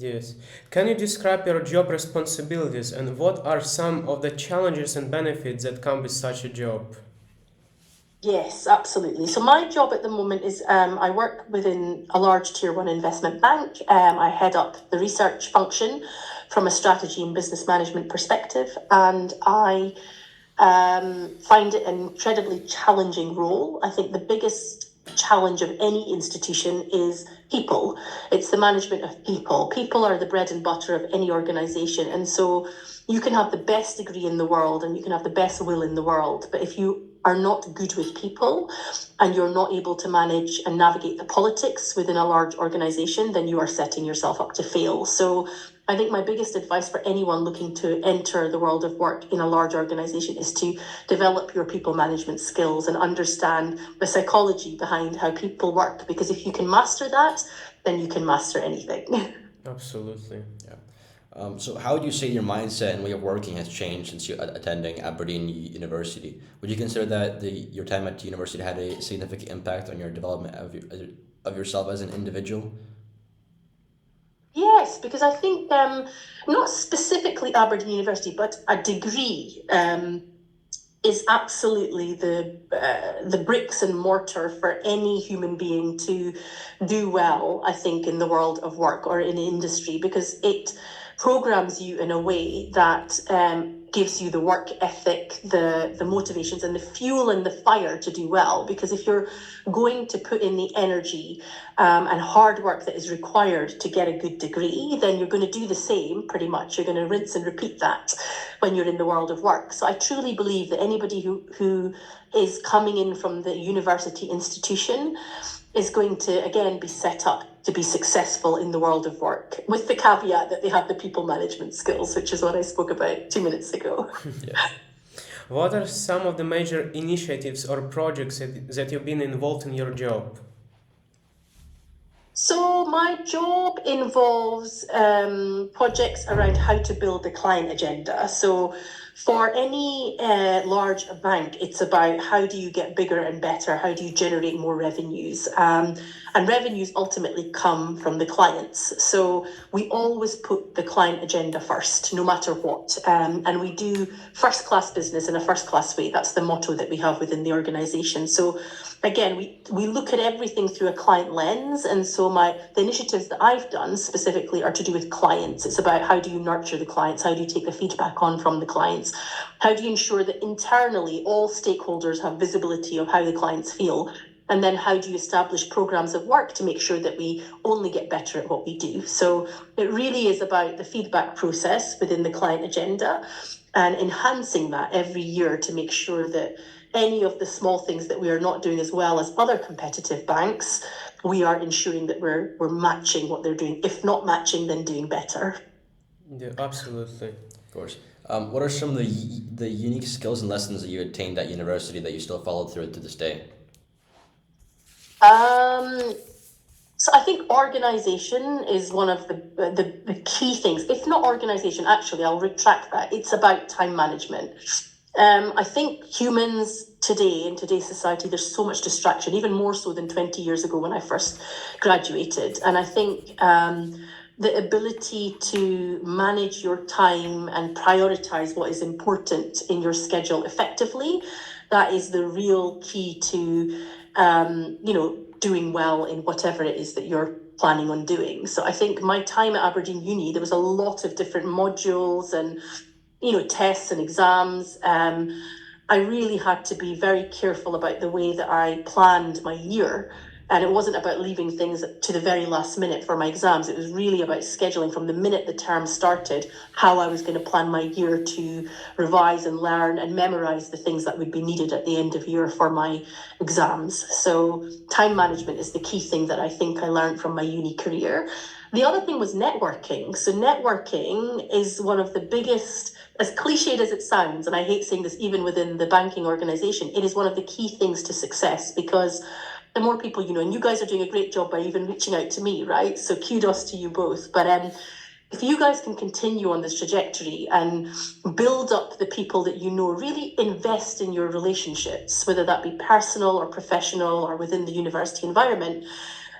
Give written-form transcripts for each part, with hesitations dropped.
Yes. Can you describe your job responsibilities and what are some of the challenges and benefits that come with such a job? Yes, absolutely. So my job at the moment is I work within a large tier one investment bank. I head up the research function from a strategy and business management perspective, and I find it an incredibly challenging role. I think the biggest challenge of any institution is people. It's the management of people. People are the bread and butter of any organization. And so you can have the best degree in the world and you can have the best will in the world. But if you are not good with people and you're not able to manage and navigate the politics within a large organization, then you are setting yourself up to fail. So I think my biggest advice for anyone looking to enter the world of work in a large organization is to develop your people management skills and understand the psychology behind how people work. Because if you can master that, then you can master anything. Absolutely. Yeah. So how would you say your mindset and way of working has changed since you attending Aberdeen University? Would you consider that your time at the university had a significant impact on your development of yourself as an individual? Yes, because I think not specifically Aberdeen University, but a degree is absolutely the bricks and mortar for any human being to do well, I think, in the world of work or in industry, because it programs you in a way that gives you the work ethic, the motivations and the fuel and the fire to do well. Because if you're going to put in the energy and hard work that is required to get a good degree, then you're going to do the same pretty much. You're going to rinse and repeat that when you're in the world of work. So I truly believe that anybody who is coming in from the university institution is going to, again, be set up to be successful in the world of work, with the caveat that they have the people management skills, which is what I spoke about 2 minutes ago. Yes. What are some of the major initiatives or projects that you've been involved in your job? So my job involves projects around how to build the client agenda. So for any large bank, it's about how do you get bigger and better? How do you generate more revenues? And revenues ultimately come from the clients. So we always put the client agenda first, no matter what. And we do first class business in a first class way. That's the motto that we have within the organization. So again, we look at everything through a client lens. And so the initiatives that I've done specifically are to do with clients. It's about how do you nurture the clients? How do you take the feedback on from the clients? How do you ensure that internally all stakeholders have visibility of how the clients feel? And then how do you establish programs of work to make sure that we only get better at what we do? So it really is about the feedback process within the client agenda and enhancing that every year to make sure that any of the small things that we are not doing as well as other competitive banks, we are ensuring that we're matching what they're doing. If not matching, then doing better. Yeah, absolutely. Of course. What are some of the unique skills and lessons that you attained at university that you still follow through to this day? Um, so I think organization is one of the key things. If not organization, actually, I'll retract that. It's about time management. I think humans today, in today's society, there's so much distraction, even more so than 20 years ago when I first graduated. And I think the ability to manage your time and prioritize what is important in your schedule effectively, that is the real key to, doing well in whatever it is that you're planning on doing. So I think my time at Aberdeen Uni, there was a lot of different modules and tests and exams. I really had to be very careful about the way that I planned my year. And it wasn't about leaving things to the very last minute for my exams. It was really about scheduling from the minute the term started, how I was going to plan my year to revise and learn and memorize the things that would be needed at the end of year for my exams. So time management is the key thing that I think I learned from my uni career. The other thing was networking. So networking is one of the biggest, as cliched as it sounds, and I hate saying this even within the banking organization, it is one of the key things to success because the more people you know, and you guys are doing a great job by even reaching out to me, right? So kudos to you both. But if you guys can continue on this trajectory and build up the people that you know, really invest in your relationships, whether that be personal or professional or within the university environment,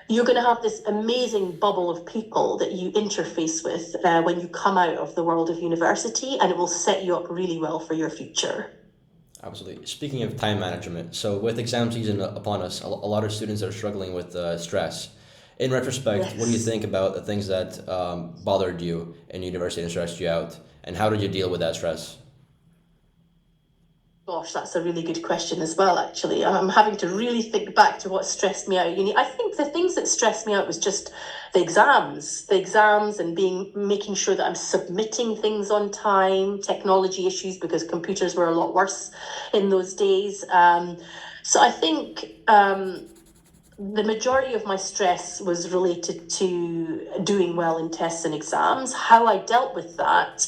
you're going to have this amazing bubble of people that you interface with when you come out of the world of university, and it will set you up really well for your future. Absolutely. Speaking of time management, so with exam season upon us, a lot of students are struggling with stress. In retrospect, what do you Yes. think about the things that bothered you in university and stressed you out, and how did you deal with that stress? Gosh, that's a really good question as well, actually. I'm having to really think back to what stressed me out at uni. I think the things that stressed me out was just the exams and making sure that I'm submitting things on time, technology issues because computers were a lot worse in those days. So I think the majority of my stress was related to doing well in tests and exams. How I dealt with that,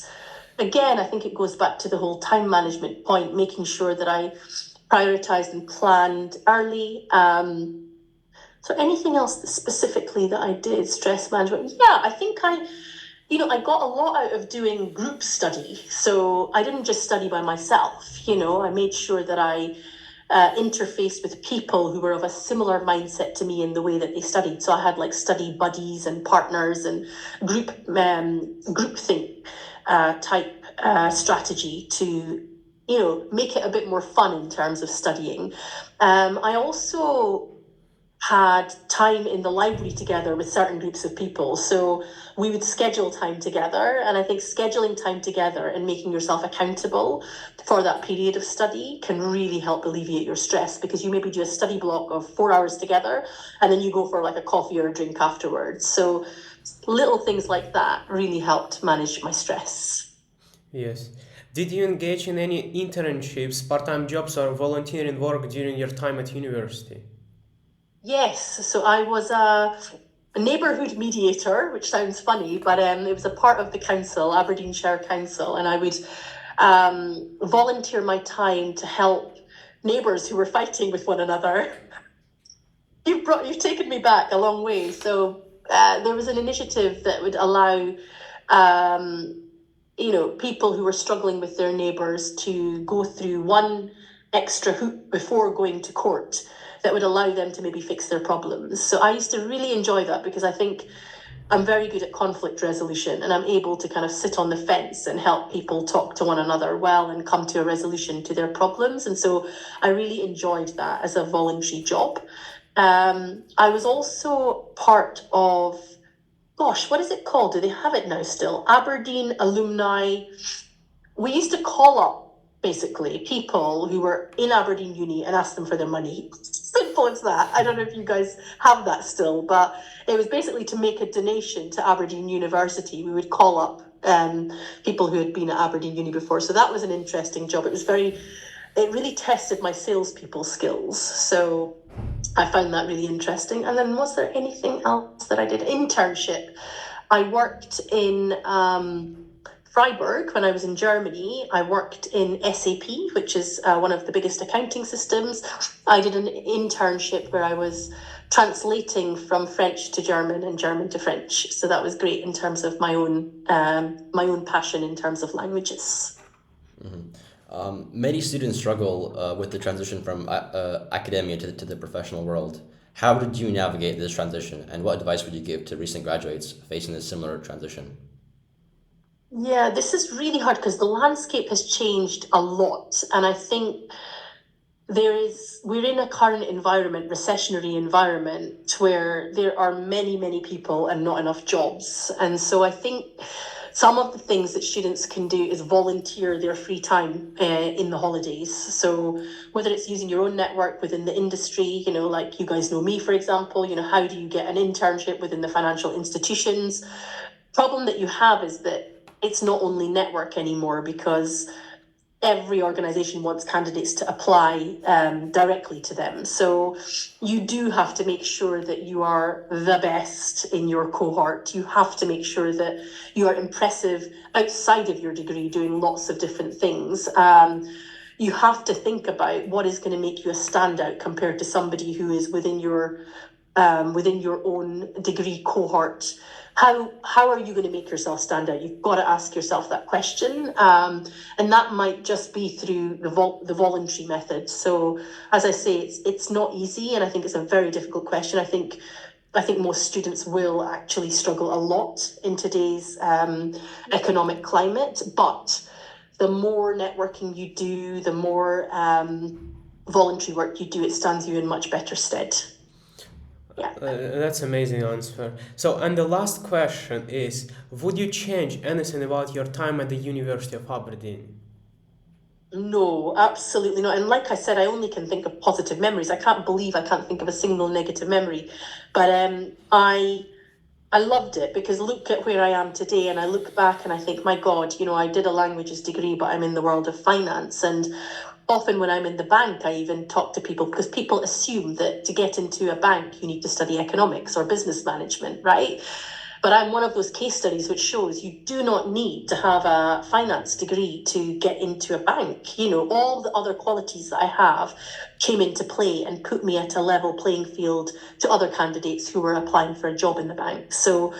again, I think it goes back to the whole time management point, making sure that I prioritized and planned early. So anything else that specifically that I did, stress management? Yeah, I think I got a lot out of doing group study. So I didn't just study by myself. I made sure that I interfaced with people who were of a similar mindset to me in the way that they studied. So I had like study buddies and partners and group think type strategy to make it a bit more fun in terms of studying. I also had time in the library together with certain groups of people. So we would schedule time together. And I think scheduling time together and making yourself accountable for that period of study can really help alleviate your stress, because you maybe do a study block of 4 hours together and then you go for like a coffee or a drink afterwards. So little things like that really helped manage my stress. Yes. Did you engage in any internships, part-time jobs, or volunteering work during your time at university? Yes, so I was a neighbourhood mediator, which sounds funny, but it was a part of the council, Aberdeenshire Council, and I would volunteer my time to help neighbours who were fighting with one another. You've taken me back a long way. So there was an initiative that would allow people who were struggling with their neighbours to go through one extra hoop before going to court that would allow them to maybe fix their problems. So I used to really enjoy that, because I think I'm very good at conflict resolution, and I'm able to kind of sit on the fence and help people talk to one another well and come to a resolution to their problems. And so I really enjoyed that as a voluntary job. I was also part of, gosh, what is it called? Do they have it now still? Aberdeen Alumni. We used to call up basically people who were in Aberdeen Uni and ask them for their money. Simple as that. I don't know if you guys have that still, but it was basically to make a donation to Aberdeen University. We would call up people who had been at Aberdeen Uni before. So that was an interesting job. It really tested my salespeople skills. So I found that really interesting. And then was there anything else that I did? Internship. I worked in Freiburg when I was in Germany. I worked in SAP, which is one of the biggest accounting systems. I did an internship where I was translating from French to German and German to French. So that was great in terms of my own passion in terms of languages. Many students struggle with the transition from academia to the professional world. How did you navigate this transition, and what advice would you give to recent graduates facing a similar transition? Yeah, this is really hard because the landscape has changed a lot. And I think we're in a current environment, recessionary environment, where there are many, many people and not enough jobs. And so I think some of the things that students can do is volunteer their free time in the holidays. So whether it's using your own network within the industry, like you guys know me, for example, how do you get an internship within the financial institutions? Problem that you have is that it's not only network anymore, because every organization wants candidates to apply directly to them. So you do have to make sure that you are the best in your cohort. You have to make sure that you are impressive outside of your degree, doing lots of different things. You have to think about what is going to make you a standout compared to somebody who is within your own degree cohort. How are you going to make yourself stand out? You've got to ask yourself that question, and that might just be through the voluntary method. So, as I say, it's not easy, and I think it's a very difficult question. I think I think most students will actually struggle a lot in today's economic climate, but the more networking you do, the more voluntary work you do, it stands you in much better stead. Yeah. That's amazing answer. So, and the last question is, would you change anything about your time at the University of Aberdeen? No, absolutely not. And like I said, I only can think of positive memories. I can't believe I can't think of a single negative memory. But I loved it because look at where I am today, and I look back and I think, my God, I did a languages degree, but I'm in the world of finance. And often when I'm in the bank, I even talk to people because people assume that to get into a bank, you need to study economics or business management, right? But I'm one of those case studies which shows you do not need to have a finance degree to get into a bank. All the other qualities that I have came into play and put me at a level playing field to other candidates who were applying for a job in the bank. So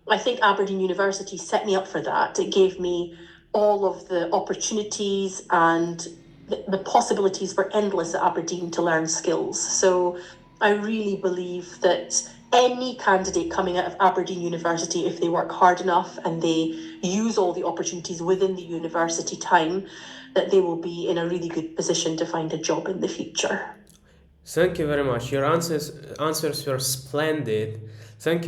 I think Aberdeen University set me up for that. It gave me all of the opportunities, and the possibilities were endless at Aberdeen to learn skills. So I really believe that any candidate coming out of Aberdeen University, if they work hard enough and they use all the opportunities within the university time, that they will be in a really good position to find a job in the future. Thank you very much. Your answers were splendid. Thank you